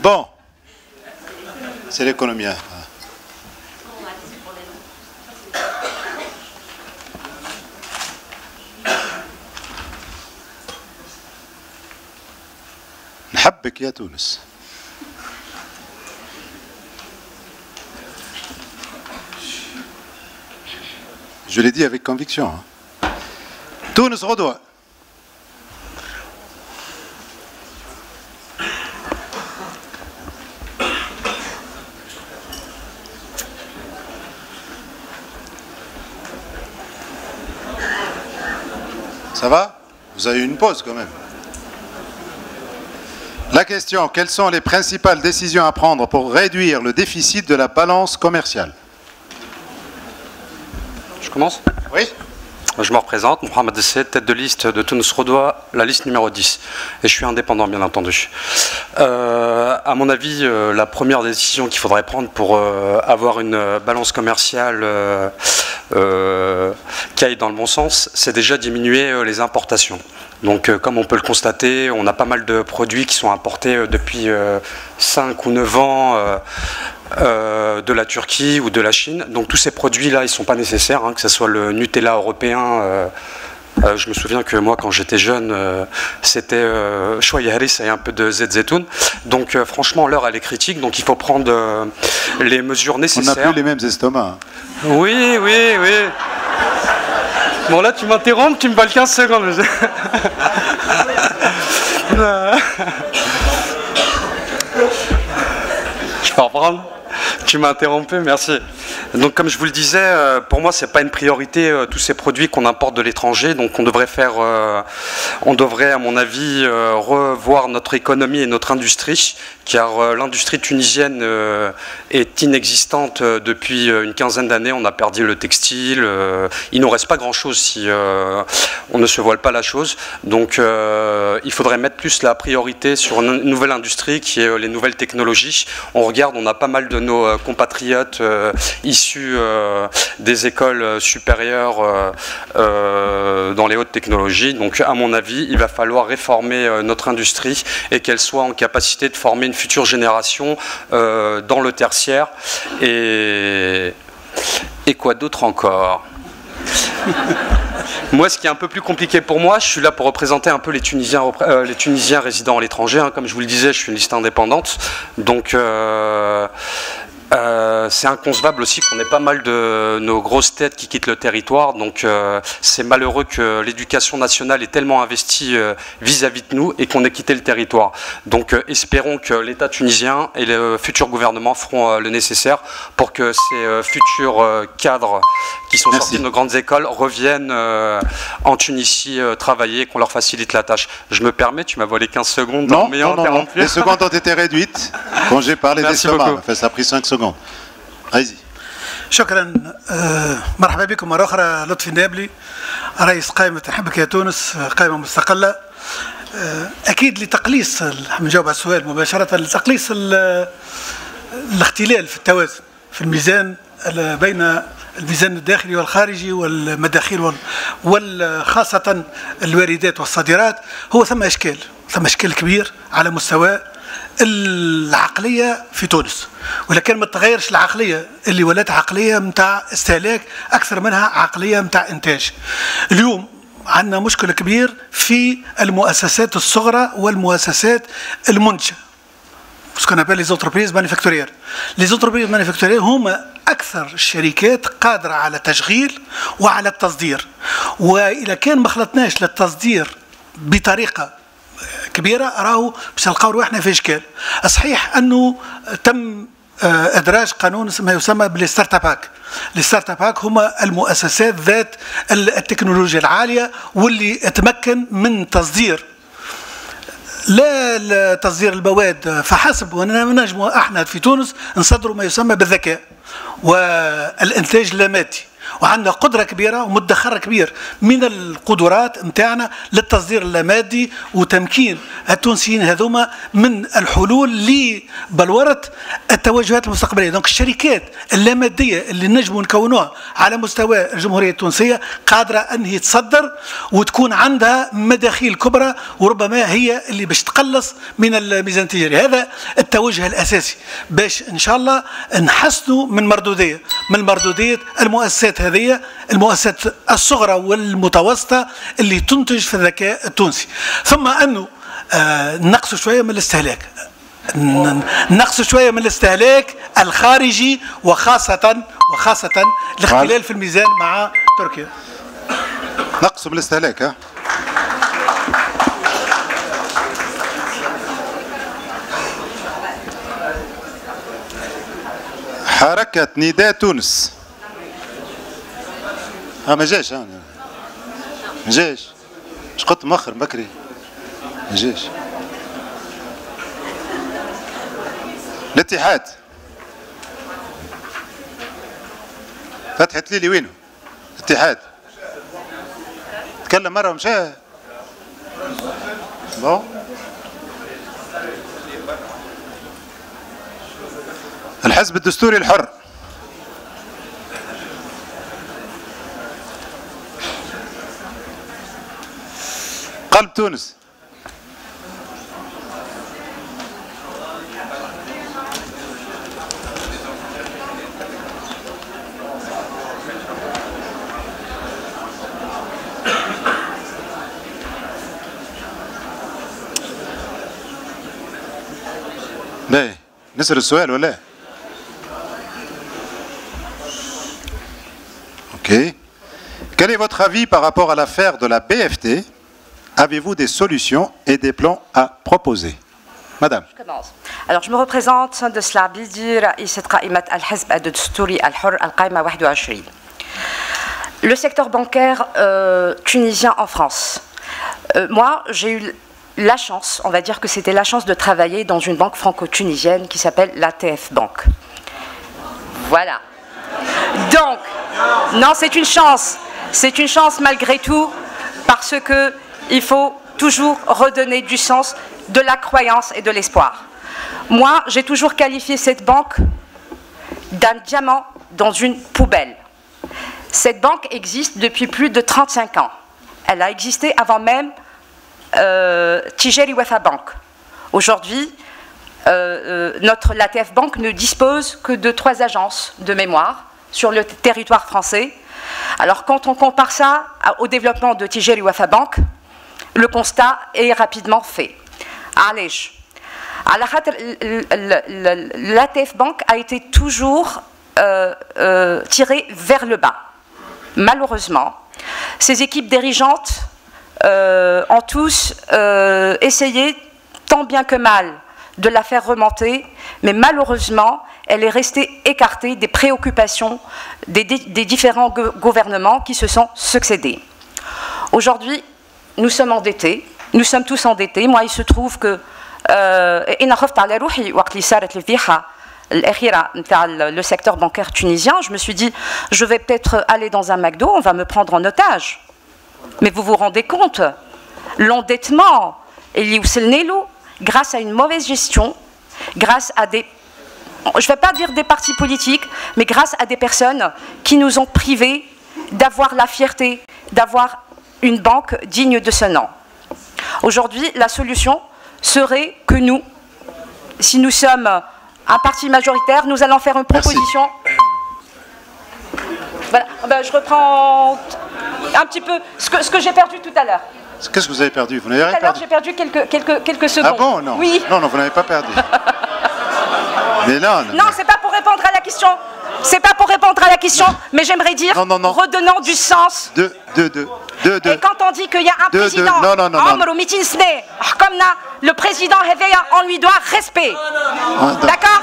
Bon, c'est l'économie. نحبك يا تونس. Je l'ai dit avec conviction. Tunis غدوة. Ça va? Vous avez eu une pause quand même. La question, quelles sont les principales décisions à prendre pour réduire le déficit de la balance commerciale? Je commence? Oui. Je me représente, Mohamed Essed, tête de liste de Tunis Rodois, la liste numéro 10. Et je suis indépendant, bien entendu. À mon avis, la première décision qu'il faudrait prendre pour avoir une balance commerciale qui aille dans le bon sens, c'est déjà diminuer les importations. Donc, comme on peut le constater, on a pas mal de produits qui sont importés depuis 5 ou 9 ans de la Turquie ou de la Chine. Donc tous ces produits-là, ils ne sont pas nécessaires, hein, que ce soit le Nutella européen. Je me souviens que moi, quand j'étais jeune, c'était Chouaïa Haris et un peu de Zetoun. Donc franchement, l'heure, elle est critique. Donc il faut prendre les mesures nécessaires. On n'a plus les mêmes estomacs. Oui, oui, oui. Bon là, tu m'interromps, tu me vales 15 secondes. Je peux reprendre? Tu m'as interrompu, merci. Donc comme je vous le disais, pour moi c'est pas une priorité tous ces produits qu'on importe de l'étranger, donc on devrait à mon avis revoir notre économie et notre industrie, car l'industrie tunisienne est inexistante depuis une quinzaine d'années. On a perdu le textile, il nous reste pas grand chose si on ne se voile pas la chose, donc il faudrait mettre plus la priorité sur une nouvelle industrie qui est les nouvelles technologies. On regarde, on a pas mal de nos compatriotes issus des écoles supérieures dans les hautes technologies. Donc à mon avis, il va falloir réformer notre industrie et qu'elle soit en capacité de former une future génération dans le tertiaire. Et quoi d'autre encore? Moi, ce qui est un peu plus compliqué pour moi, je suis là pour représenter un peu les Tunisiens résidant à l'étranger. Hein. Comme je vous le disais, je suis une liste indépendante. Donc, c'est inconcevable aussi qu'on ait pas mal de nos grosses têtes qui quittent le territoire. Donc, c'est malheureux que l'éducation nationale est tellement investie vis-à-vis de nous et qu'on ait quitté le territoire. Donc, espérons que l'État tunisien et le futur gouvernement feront le nécessaire pour que ces futurs cadres qui sont sortis de nos grandes écoles reviennent en Tunisie travailler, qu'on leur facilite la tâche. Je me permets, tu m'as volé 15 secondes. Non, non. Les secondes ont été réduites quand j'ai parlé d'estomac. Enfin, ça a pris 5 secondes. Allez-y. شكرا. مرحبا بكم مرة أخرى. لطفي النابلي رئيس قائمة نحبك يا تونس، قائمة مستقلة. أكيد لتقليص، نجاوب على السؤال مباشرة، لتقليص الاختلال في التوازن في الميزان بين الميزان الداخلي والخارجي والمداخيل وخاصة الواردات والصادرات. هو ثم إشكال كبير على مستوى العقلية في تونس، ولكن ما تغيرش العقلية اللي ولات عقلية متاع استهلاك أكثر منها عقلية متاع إنتاج. اليوم عندنا مشكلة كبير في المؤسسات الصغرى والمؤسسات المنتجة. ce qu'on appelle les entreprises manufacturières. Les entreprises manufacturières هما أكثر الشركات قادرة على تشغيل وعلى التصدير، وإذا كان ما خلطناش للتصدير بطريقة كبيرة راهو باش نلقاو روحنا في إشكال. صحيح أنه تم إدراج قانون ما يسمى بالستارت اباك. الستارت اباك هما المؤسسات ذات التكنولوجيا العالية واللي تمكن من تصدير لا تصدير المواد فحسب، ونجم احنا في تونس نصدروا ما يسمى بالذكاء والانتاج اللامادي، وعندنا قدرة كبيرة ومدخر كبير من القدرات نتاعنا للتصدير اللامادي وتمكين التونسيين هذوما من الحلول لبلورة التوجهات المستقبلية. دونك الشركات اللامادية اللي نجموا نكونوها على مستوى الجمهورية التونسية قادرة أن هي تصدر وتكون عندها مداخيل كبرى، وربما هي اللي باش تقلص من الميزان التجاري. هذا التوجه الأساسي باش إن شاء الله نحسنوا من مردودية المؤسسات هذه، المؤسسات الصغرى والمتوسطة اللي تنتج في الذكاء التونسي. ثم أنه نقصوا شوية من الاستهلاك الخارجي وخاصة الاختلال في الميزان مع تركيا. نقصوا من الاستهلاك. ها حركة نداء تونس. ما جاش ما جاش. مش قلت مؤخر بكري ما جاش. الاتحاد فتحت ليلي وينه؟ الاتحاد تكلم مرة ومشى. بون الحزب الدستوري الحر. قلب تونس. باهي نسأل السؤال ولا؟ Ok. Quel est votre avis par rapport à l'affaire de la BFT? Avez-vous des solutions et des plans à proposer? Madame. Je commence. Alors, je me représente Sandus Labidi, رئيسة قائمة الحزب الدستوري الحر القائمة 21. Le secteur bancaire tunisien en France. Moi, j'ai eu la chance, on va dire que c'était la chance de travailler dans une banque franco-tunisienne qui s'appelle l'ATF Bank. Voilà. Donc, non, c'est une chance malgré tout, parce qu'il faut toujours redonner du sens, de la croyance et de l'espoir. Moi, j'ai toujours qualifié cette banque d'un diamant dans une poubelle. Cette banque existe depuis plus de 35 ans. Elle a existé avant même Tijeri Wafa Bank. Aujourd'hui, l'ATF Bank ne dispose que de 3 agences de mémoire sur le territoire français. Alors quand on compare ça au développement de Tijeri Wafa Bank, le constat est rapidement fait. Allez, l'ATF Bank a été toujours tirée vers le bas. Malheureusement, ces équipes dirigeantes ont tous essayé tant bien que mal de la faire remonter, mais malheureusement, elle est restée écartée des préoccupations des différents gouvernements qui se sont succédés. Aujourd'hui, nous sommes endettés, nous sommes tous endettés. Moi, il se trouve que le secteur bancaire tunisien, je me suis dit, je vais peut-être aller dans un McDo, on va me prendre en otage. Mais vous vous rendez compte, l'endettement, grâce à une mauvaise gestion, grâce à des, je ne vais pas dire des partis politiques, mais grâce à des personnes qui nous ont privés d'avoir la fierté, d'avoir une banque digne de ce nom. Aujourd'hui, la solution serait que nous, si nous sommes un parti majoritaire, nous allons faire une proposition. Voilà, ben, je reprends un petit peu ce que j'ai perdu tout à l'heure. Qu'est-ce que vous avez perdu? Vous n'avez rien perdu? J'ai perdu quelques secondes. Ah bon? Non. Oui. Non, vous n'avez pas perdu. Mais non. Non, c'est pas pour répondre à la question. C'est pas pour répondre à la question, mais j'aimerais dire, redonnant du sens. Et quand on dit qu'il y a un président, le président Réveilla, on lui doit respect. D'accord?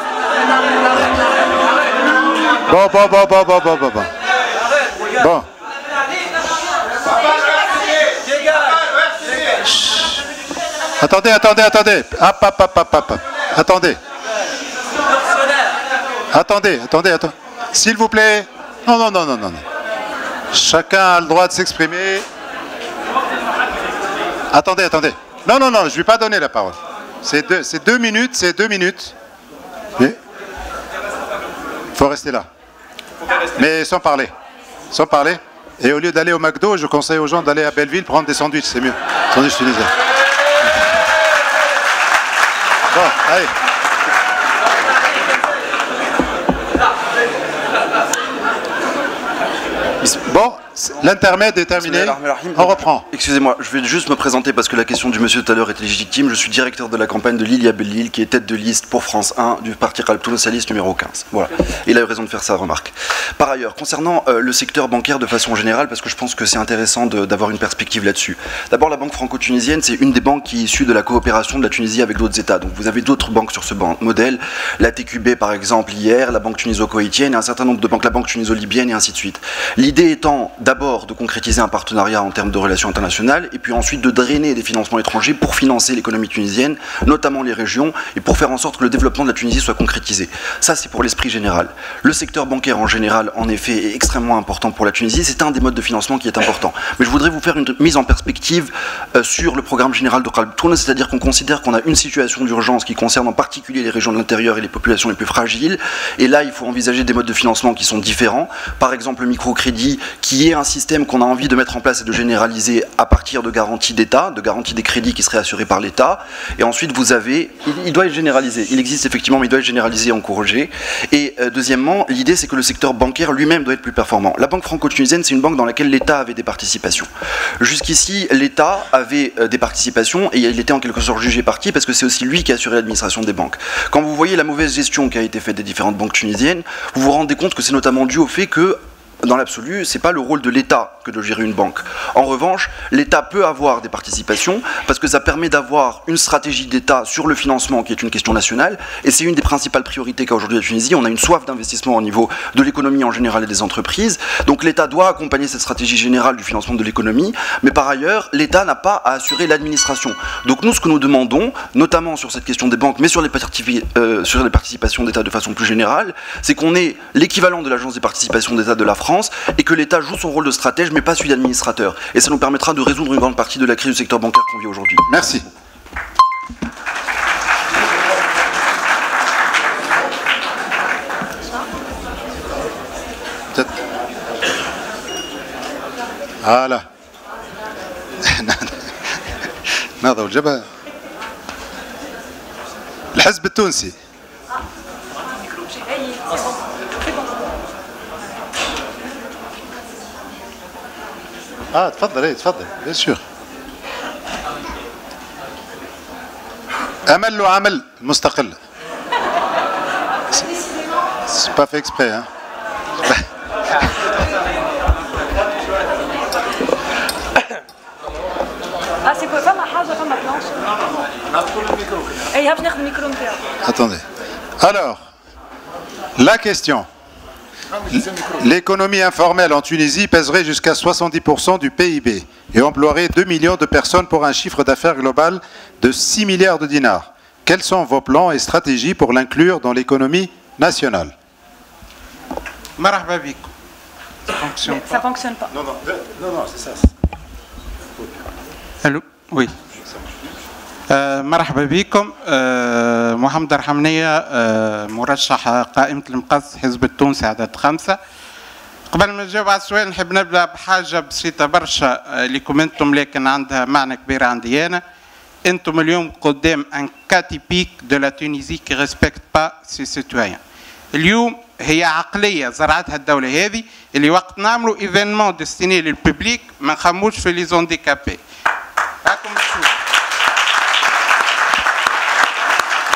Bon. Attendez. Attendez. S'il vous plaît. Non. Chacun a le droit de s'exprimer. Attendez, attendez. Non, non, non, je ne lui ai pas donné la parole. C'est 2 minutes, c'est 2 minutes. Il faut rester là. Mais sans parler. Sans parler. Et au lieu d'aller au McDo, je conseille aux gens d'aller à Belleville prendre des sandwichs, c'est mieux. Sandwichs tunisiens. Bon, allez. Bon, l'intermède est terminé. On reprend. Excusez-moi, je vais juste me présenter parce que la question du monsieur tout à l'heure était légitime. Je suis directeur de la campagne de Lilia Bellil, qui est tête de liste pour France 1 du parti Qalb Socialiste numéro 15. Voilà. Il a eu raison de faire sa remarque. Par ailleurs, concernant le secteur bancaire de façon générale, parce que je pense que c'est intéressant d'avoir une perspective là-dessus. D'abord, la banque franco-tunisienne, c'est une des banques qui est issue de la coopération de la Tunisie avec d'autres États. Donc vous avez d'autres banques sur ce modèle. La TQB, par exemple, hier, la banque tuniso-koweïtienne, et un certain nombre de banques, la banque tuniso-libyenne, et ainsi de suite. L'idée étant d'abord de concrétiser un partenariat en termes de relations internationales, et puis ensuite de drainer des financements étrangers pour financer l'économie tunisienne, notamment les régions, et pour faire en sorte que le développement de la Tunisie soit concrétisé. Ça, c'est pour l'esprit général. Le secteur bancaire en général, en effet, est extrêmement important pour la Tunisie. C'est un des modes de financement qui est important. Mais je voudrais vous faire une mise en perspective sur le programme général de Qalb Tounes, c'est-à-dire qu'on considère qu'on a une situation d'urgence qui concerne en particulier les régions de l'intérieur et les populations les plus fragiles. Et là, il faut envisager des modes de financement qui sont différents. Par exemple, le microcrédit, qui est un système qu'on a envie de mettre en place et de généraliser à partir de garanties d'État, de garanties des crédits qui seraient assurés par l'État. Et ensuite, vous avez... Il doit être généralisé. Il existe effectivement, mais il doit être généralisé et encouragé. Et deuxièmement, l'idée, c'est que le secteur bancaire lui-même doit être plus performant. La banque franco-tunisienne, c'est une banque dans laquelle l'État avait des participations. Jusqu'ici, l'État avait des participations et il était en quelque sorte jugé parti parce que c'est aussi lui qui assurait l'administration des banques. Quand vous voyez la mauvaise gestion qui a été faite des différentes banques tunisiennes, vous vous rendez compte que c'est notamment dû au fait que dans l'absolu, ce n'est pas le rôle de l'État que de gérer une banque. En revanche, l'État peut avoir des participations parce que ça permet d'avoir une stratégie d'État sur le financement qui est une question nationale et c'est une des principales priorités qu'a aujourd'hui la Tunisie. On a une soif d'investissement au niveau de l'économie en général et des entreprises. Donc l'État doit accompagner cette stratégie générale du financement de l'économie, mais par ailleurs, l'État n'a pas à assurer l'administration. Donc nous, ce que nous demandons, notamment sur cette question des banques, mais sur les participations d'État de façon plus générale, c'est qu'on ait l'équivalent de l'Agence des participations d'État de la France et que l'État joue son rôle de stratège mais pas celui d'administrateur. Et ça nous permettra de résoudre une grande partie de la crise du secteur bancaire qu'on vit aujourd'hui. Merci. Voilà. نهضة والجبهة الحزب التونسي. تفضل تفضل bien sûr. أمل وعمل مستقل. C'est pas fait exprès hein. c'est quoi فما حاجة فما بلانش. اي هاف ناخذ الميكرو نتاعو. Attendez. Alors, la question. L'économie informelle en Tunisie pèserait jusqu'à 70% du PIB et emploierait 2 millions de personnes pour un chiffre d'affaires global de 6 milliards de dinars. Quels sont vos plans et stratégies pour l'inclure dans l'économie nationale? مرحبا بكم. Ça fonctionne pas. Non, c'est ça. Allô? Oui. مرحبا بكم. محمد رحمنية مرشح قائمة المقص حزب التونسي عدد 5. قبل ما نجاوب على السؤال نحب نبدا بحاجه بسيطه برشا لكم انتم لكن عندها معنى كبير عندي انا. انتم اليوم قدام ان كا تيبيك دو لا تونيزي كي ريسبكت با سي سيتويان. اليوم هي عقليه زرعتها الدوله هذه اللي وقت نعملوا ايفينمون ديستيني للبوبليك ما نخموش في لي زونديكابي. راكم تشوفوا.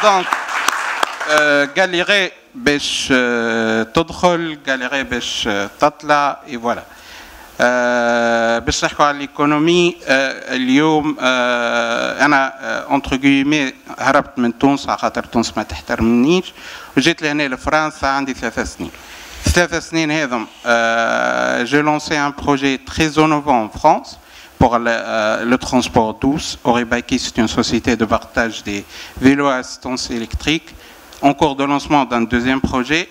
دونك galéré باش تدخل galéré باش تطلع et voilà. باش نحكوا على الايكونومي اليوم انا انتر جيمي هربت من تونس على خاطر تونس ما تحترمنيش وجيت لهنا لفرنسا عندي 3 سنين. 3 سنين هذم j'ai lancé un projet très innovant en France pour le transport douce. Oribaki, c'est une société de partage des vélos à assistance électrique. En cours de lancement d'un deuxième projet,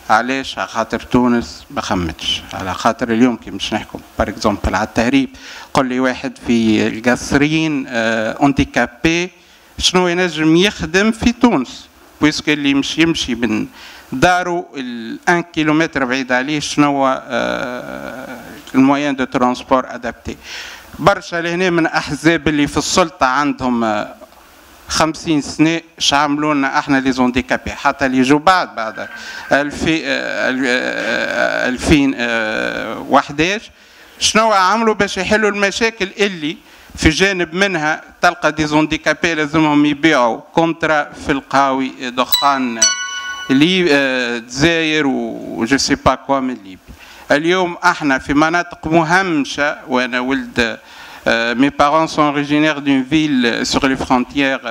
علاش؟ على خاطر تونس ما خمتش، على خاطر اليوم كي باش نحكم باغ اكزومبل على التهريب، قل لي واحد في القصرين اونتيكابي شنو ينجم يخدم في تونس، بويسك اللي مش يمشي من دارو 1 كيلومتر بعيد عليه شنو هو الموين دو ترونسبور ادابتي. برشا لهنا من احزاب اللي في السلطه عندهم 50 سنه اش عملوا لنا احنا لي زونديكابي، حتى اللي يجوا بعد 2011 شنو عملوا باش يحلوا المشاكل اللي في جانب منها تلقى دي زونديكابي لازمهم يبيعوا كونترا في القهاوي دخان اللي تزاير وجو سي با كوا من ليبيا. اليوم احنا في مناطق مهمشه، وانا ولد mes parents sont originaires d'une ville sur les frontières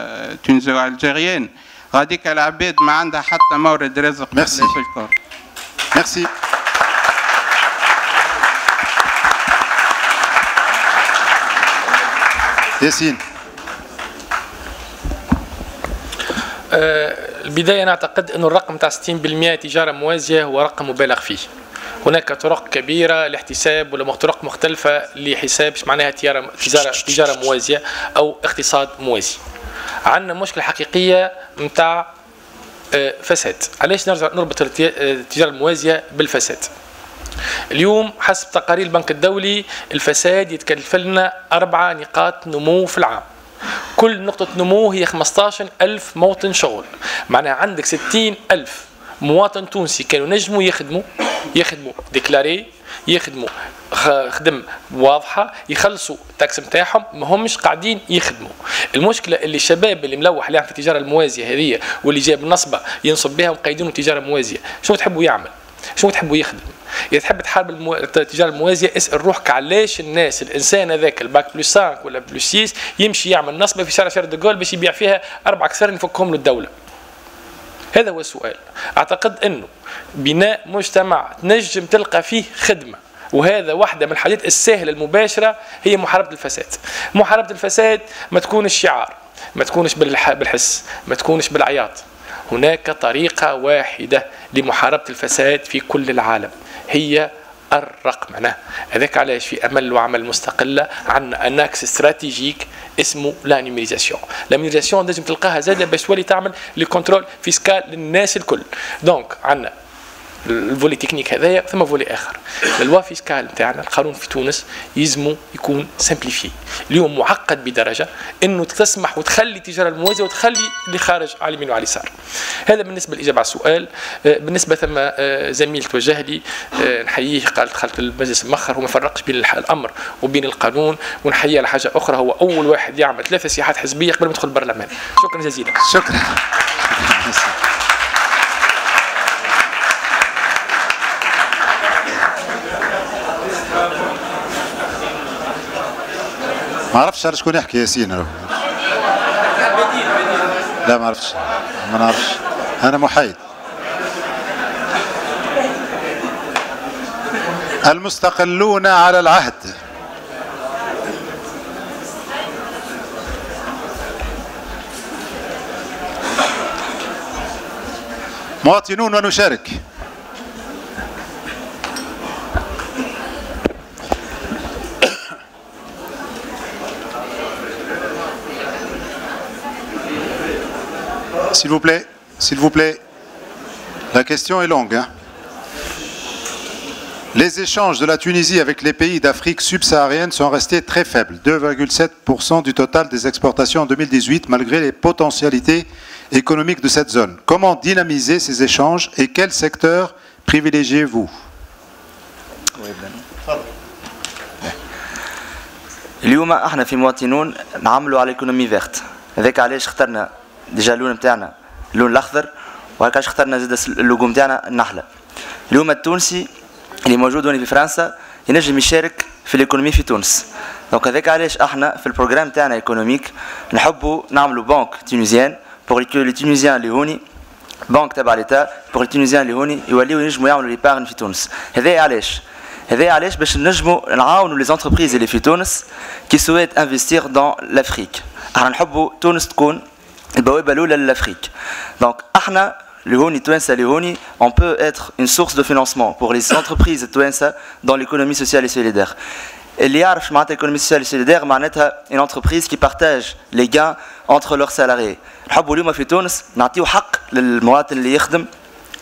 tuniso-algériennes. غاديك العباد ما عندها حتى مورد رزق في الكون. Merci. ياسين. البداية نعتقد أن الرقم تاع 60% تجارة موازية هو رقم مبالغ فيه. هناك طرق كبيرة لاحتساب ولا طرق مختلفة لحساب معناها تجارة موازية أو اقتصاد موازي. عندنا مشكلة حقيقية متاع فساد. علاش نربط التجارة الموازية بالفساد؟ اليوم حسب تقارير البنك الدولي الفساد يتكلف لنا 4 نقاط نمو في العام. كل نقطة نمو هي 15,000 موطن شغل. معناها عندك 60,000 مواطن تونسي كانوا نجموا يخدموا ديكلاري، يخدموا خدم واضحه، يخلصوا التاكس نتاعهم، ما همش قاعدين يخدموا. المشكله اللي الشباب اللي ملوح اللي في التجاره الموازيه هذه واللي جاب نصبه ينصب بها ومقيدينه تجاره موازيه، شنو تحبوا يعمل؟ شنو تحبوا يخدم؟ إذا تحب تحارب التجاره الموازيه اسال روحك علاش الناس الانسان هذاك الباك بلس 5 ولا بلس 6 يمشي يعمل نصبه في شارع دغول باش يبيع فيها 4 أكثر يفكهم له الدوله. هذا هو السؤال. اعتقد انه بناء مجتمع تنجم تلقى فيه خدمه، وهذا واحده من الحاجات السهله المباشره هي محاربه الفساد. محاربه الفساد ما تكونش شعار، ما تكونش بالحس، ما تكونش بالعياط. هناك طريقه واحده لمحاربه الفساد في كل العالم، هي الرقم. معناه هذاك علاش في امل وعمل مستقله عندنا اناكس استراتيجيك اسمه لا نيميريزاسيون. لا نيميريزاسيون لازم تلقاها زاده باش تولي تعمل لي كونترول فيسكال للناس الكل. دونك عندنا الفولي تكنيك هذايا، ثم فولي اخر. اللوا فيسكال نتاعنا القانون في تونس يلزمو يكون سامبليفي. اليوم معقد بدرجه انه تسمح وتخلي التجاره الموازيه وتخلي اللي خارج على اليمين وعلى اليسار. هذا بالنسبه للاجابه على السؤال. بالنسبه ثم زميل توجه لي نحييه، قال دخلت المجلس المؤخر وما فرقش بين الامر وبين القانون، ونحييه على حاجه اخرى، هو اول واحد يعمل 3 سياحات حزبيه قبل ما يدخل البرلمان. شكرا جزيلا. شكرا. ما عرفتش على شكون يحكي ياسين. لا ما عرفتش، ما نعرفش، أنا محايد. المستقلون على العهد. مواطنون ونشارك. S'il vous plaît, la question est longue. Hein? Les échanges de la Tunisie avec les pays d'Afrique subsaharienne sont restés très faibles, 2,7% du total des exportations en 2018, malgré les potentialités économiques de cette zone. Comment dynamiser ces échanges et quel secteur privilégiez-vous? اليوم احنا في مواطنون نعملوا على الايكونومي فيرت. هذاك علاش اخترنا ديجا اللون نتاعنا اللون الاخضر، وهكاش اخترنا زاد اللوجو نتاعنا النحله. اليوم التونسي اللي موجود هنا في فرنسا ينجم يشارك في الايكونومي في تونس. دونك هذاك علاش احنا في البروغرام تاعنا ايكونوميك نحبوا نعملوا بنك تونيزيان بور لي تونيزيان اللي هوني، بنك تبع ليتا بور لي تونيزيان اللي هوني يوليو ينجموا يعملوا ليبارن في تونس. هذا علاش باش نجموا نعاونوا لي زونتربريز اللي في تونس كي سويت انفستير دون لافريك. احنا نحبوا تونس تكون البوابه الاولى للافريك. دونك احنا on peut être une source de financement pour les entreprises dans l'économie sociale et solidaire. اللي يعرف معناتها l'économie sociale et solidaire معناتها une entreprise qui partage les gains entre leurs salariés. نحبوا اليوم في تونس نعطيو حق للمواطن اللي يخدم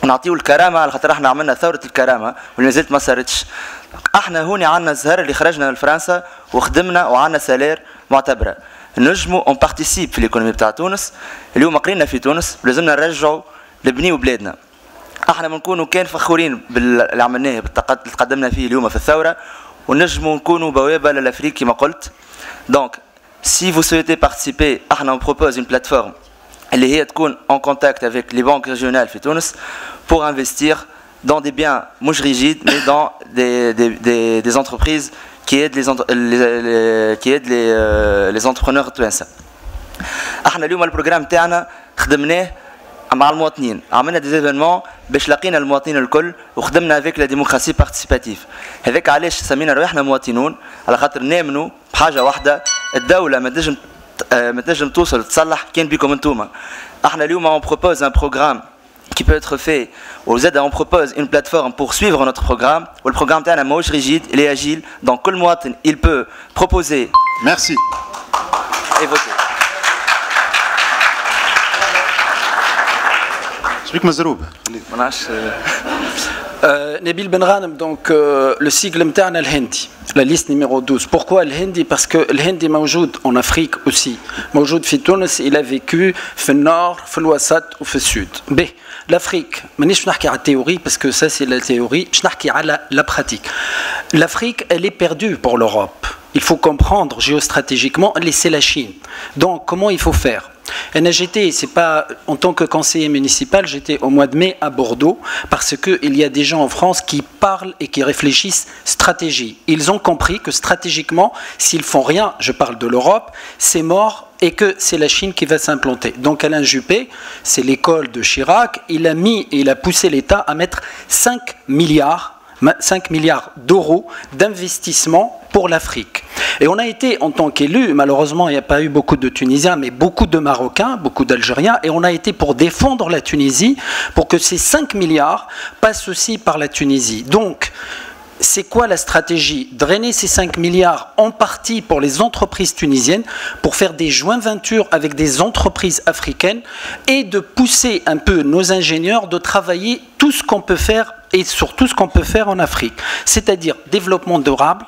ونعطيو الكرامه على خاطر احنا عملنا ثوره الكرامه واللي مازالت ما صارتش. احنا هوني عندنا الزهر اللي خرجنا لفرنسا وخدمنا وعندنا سالير معتبره. نجموا اون بارتيسيب في الايكونومي بتاع تونس. اليوم قرينا في تونس لازمنا نرجعوا نبنيو بلادنا. احنا بنكونوا كان فخورين باللي عملناه بالطاقات اللي قدمنا فيه اليوم في الثوره ونجموا نكونوا بوابه للافريق كما قلت. دونك si vous souhaitez participer, on propose une plateforme اللي هي تكون en contact avec les banques régionales في تونس pour investir dans des biens مش rigides mais dans des entreprises qui aident les entrepreneurs توانسه. احنا اليوم البروجرام تاعنا خدمناه مع المواطنين، عملنا دي ايفينمون باش لقينا المواطنين الكل وخدمنا افيك لا ديموقراسي بارتيسيباتيف. هذاك علاش سمينا رواحنا مواطنون على خاطر نامنوا بحاجه واحده، الدوله ما تنجم توصل تصلح كان بكم انتوما. احنا اليوم on propose un programme qui peut être fait aux aides, on propose une plateforme pour suivre notre programme. Le programme تاعنا ماهوش rigide, il est agile, donc كل مواطن il peut proposer. Merci. Et voter. Nabil Benranem, donc le sigle متاعنا الهندي, la liste numéro 12. Pourquoi le hindi? Parce que le hindi موجود en Afrique aussi. موجود في تونس, il a vécu في النور, في الوسط وفي السود. B. L'Afrique, مانيش نحكي على التhéorie parce que ça c'est la théorie, je نحكي على la pratique. L'Afrique, elle est perdue pour l'Europe. Il faut comprendre géostratégiquement, c'est la Chine. Donc comment il faut faire? C'est pas en tant que conseiller municipal, j'étais au mois de mai à Bordeaux parce qu'il y a des gens en France qui parlent et qui réfléchissent stratégie. Ils ont compris que stratégiquement, s'ils font rien, je parle de l'Europe, c'est mort et que c'est la Chine qui va s'implanter. Donc Alain Juppé, c'est l'école de Chirac, il a poussé l'État à mettre 5 milliards d'euros d'investissement pour l'Afrique. Et on a été, en tant qu'élus, malheureusement il n'y a pas eu beaucoup de Tunisiens, mais beaucoup de Marocains, beaucoup d'Algériens, et on a été pour défendre la Tunisie, pour que ces 5 milliards passent aussi par la Tunisie. Donc, c'est quoi la stratégie? Drainer ces 5 milliards en partie pour les entreprises tunisiennes, pour faire des joint-ventures avec des entreprises africaines, et de pousser un peu nos ingénieurs de travailler tout ce qu'on peut faire, et surtout ce qu'on peut faire en Afrique. C'est-à-dire développement durable,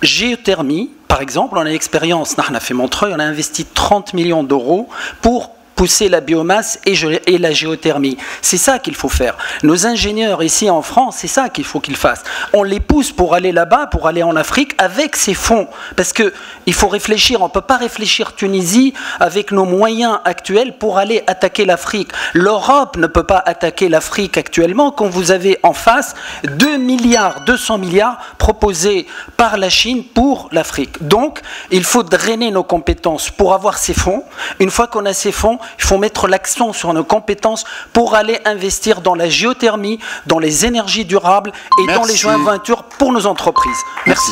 géothermie, par exemple, on a l'expérience, on a fait Montreuil, on a investi 30 millions d'euros pour pousser la biomasse et la géothermie. C'est ça qu'il faut faire. Nos ingénieurs ici en France, c'est ça qu'il faut qu'ils fassent. On les pousse pour aller là-bas, pour aller en Afrique avec ces fonds. Parce qu'il faut réfléchir, on ne peut pas réfléchir Tunisie avec nos moyens actuels pour aller attaquer l'Afrique. L'Europe ne peut pas attaquer l'Afrique actuellement quand vous avez en face 200 milliards proposés par la Chine pour l'Afrique. Donc, il faut drainer nos compétences pour avoir ces fonds. Une fois qu'on a ces fonds, il faut mettre l'accent sur nos compétences pour aller investir dans la géothermie, dans les énergies durables et dans les joint-ventures pour nos entreprises. Merci.